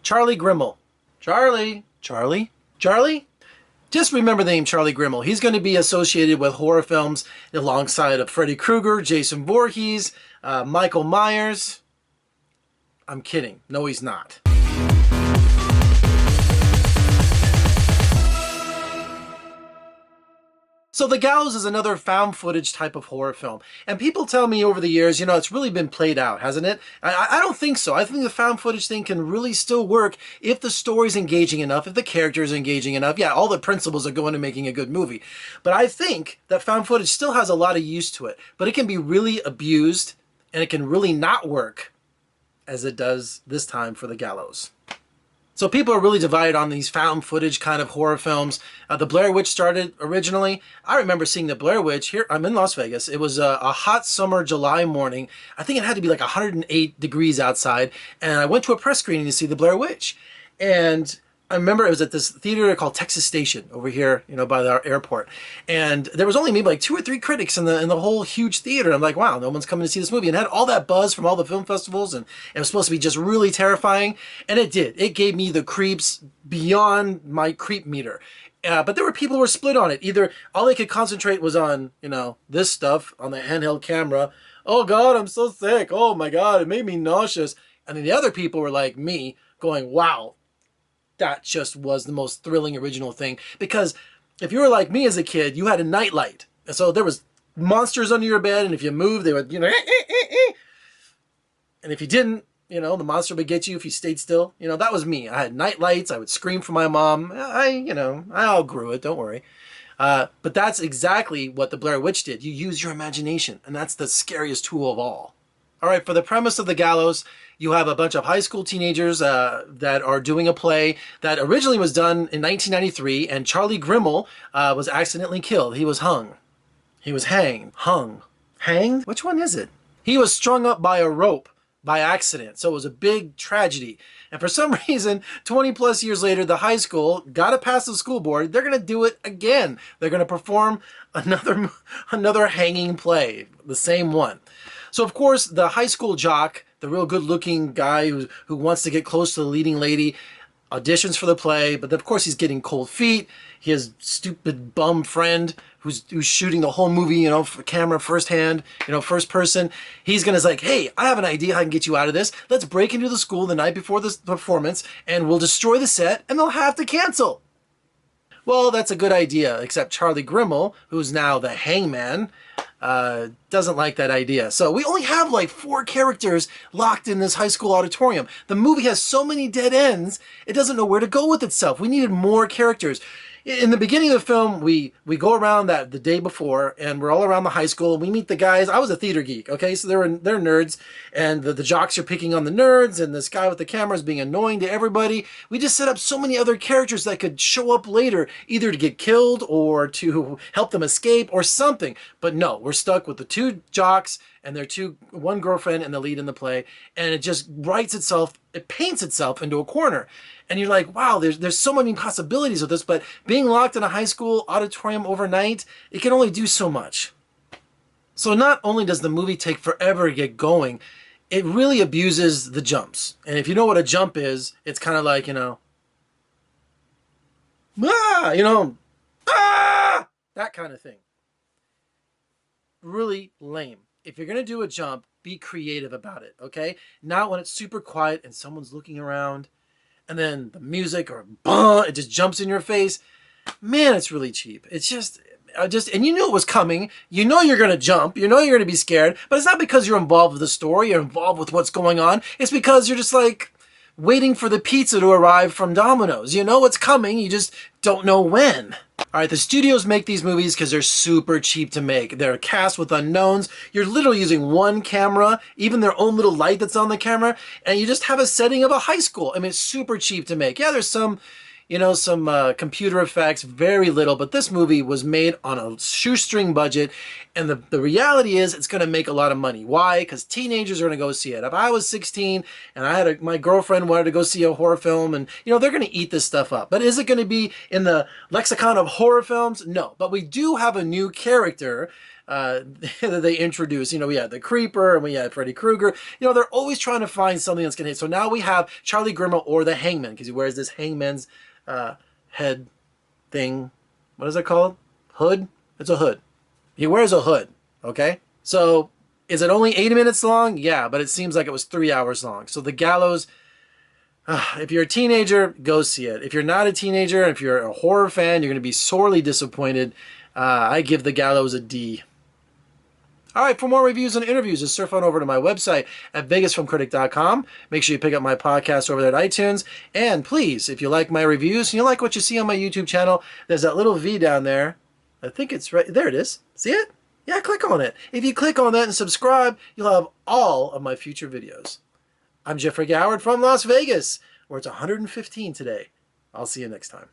Charlie Grimmel. Charlie. Charlie? Charlie? Just remember the name Charlie Grimmel. He's going to be associated with horror films alongside of Freddy Krueger, Jason Voorhees, Michael Myers. I'm kidding. No, he's not. So The Gallows is another found footage type of horror film. And people tell me over the years, it's really been played out, hasn't it? I don't think so. I think the found footage thing can really still work if the story's engaging enough, if the character's engaging enough. Yeah, all the principles are going to making a good movie. But I think that found footage still has a lot of use to it. But it can be really abused, and it can really not work as it does this time for The Gallows. So people are really divided on these found footage kind of horror films. The Blair Witch started originally. I remember seeing the Blair Witch here. I'm in Las Vegas. It was a hot summer July morning. I think it had to be like 108 degrees outside. And I went to a press screening to see the Blair Witch. And I remember it was at this theater called Texas Station over here, by our airport. And there was only maybe like 2 or 3 critics in the whole huge theater. I'm like, wow, no one's coming to see this movie. And it had all that buzz from all the film festivals, and it was supposed to be just really terrifying. And it did. It gave me the creeps beyond my creep meter. But there were people who were split on it. Either all they could concentrate was on, this stuff on the handheld camera. Oh God, I'm so sick. Oh my God, it made me nauseous. And then the other people were like me going, wow, that just was the most thrilling original thing. Because if you were like me as a kid, you had a nightlight. And so there was monsters under your bed, and if you moved, they would, And if you didn't, the monster would get you if you stayed still. That was me. I had night lights. I would scream for my mom. I outgrew it. Don't worry. But that's exactly what the Blair Witch did. You use your imagination, and that's the scariest tool of all. All right, for the premise of The Gallows, you have a bunch of high school teenagers that are doing a play that originally was done in 1993, and Charlie Grimmel was accidentally killed. He was hung. He was hanged. Hung. Hanged? Which one is it? He was strung up by a rope by accident, so it was a big tragedy. And for some reason, 20 plus years later, the high school got to pass the school board. They're going to do it again. They're going to perform another hanging play, the same one. So, of course, the high school jock, the real good-looking guy who wants to get close to the leading lady, auditions for the play, but of course he's getting cold feet. He has stupid bum friend who's shooting the whole movie, for camera firsthand, first person. He's gonna like, hey, I have an idea how I can get you out of this. Let's break into the school the night before this performance, and we'll destroy the set, and they'll have to cancel. Well, that's a good idea, except Charlie Grimmel, who's now the hangman, doesn't like that idea. So we only have like 4 characters locked in this high school auditorium. The movie has so many dead ends, it doesn't know where to go with itself. We needed more characters. In the beginning of the film, we go around the day before, and we're all around the high school, and we meet the guys. I was a theater geek, okay? So they're nerds, and the jocks are picking on the nerds, and this guy with the camera is being annoying to everybody. We just set up so many other characters that could show up later, either to get killed or to help them escape or something. But no, we're stuck with the 2 jocks and their one girlfriend and the lead in the play, and it just it paints itself into a corner. And you're like, wow, there's so many possibilities with this, but being locked in a high school auditorium overnight, it can only do so much. So not only does the movie take forever to get going, it really abuses the jumps. And if you know what a jump is, it's kind of like, that kind of thing. Really lame. If you're going to do a jump, be creative about it, okay? Not when it's super quiet and someone's looking around, and then the music it just jumps in your face. Man, it's really cheap. It's just, and you knew it was coming. You know you're going to jump. You know you're going to be scared. But it's not because you're involved with the story. You're involved with what's going on. It's because you're just like waiting for the pizza to arrive from Domino's. You know it's coming. You just don't know when. All right, the studios make these movies because they're super cheap to make. They're cast with unknowns. You're literally using one camera, even their own little light that's on the camera, and you just have a setting of a high school. I mean, it's super cheap to make. Yeah, there's some computer effects, very little, but this movie was made on a shoestring budget, and the reality is it's going to make a lot of money. Why? Because teenagers are going to go see it. If I was 16 and I had my girlfriend wanted to go see a horror film, and they're going to eat this stuff up. But is it going to be in the lexicon of horror films? No. But we do have a new character that they introduce. You know, we had the Creeper and we had Freddy Krueger. You know, they're always trying to find something that's going to hit. So now we have Charlie Grimmer or the Hangman, because he wears this hangman's head thing. What is it called? Hood? It's a hood. He wears a hood, okay? So is it only 80 minutes long? Yeah, but it seems like it was 3 hours long. So the Gallows, if you're a teenager, go see it. If you're not a teenager, if you're a horror fan, you're going to be sorely disappointed. I give the Gallows a D. All right, for more reviews and interviews, just surf on over to my website at vegasfilmcritic.com. Make sure you pick up my podcast over there at iTunes. And please, if you like my reviews and you like what you see on my YouTube channel, there's that little V down there. I think it's right there. It is. See it? Yeah, click on it. If you click on that and subscribe, you'll have all of my future videos. I'm Jeffrey Goward from Las Vegas, where it's 115 today. I'll see you next time.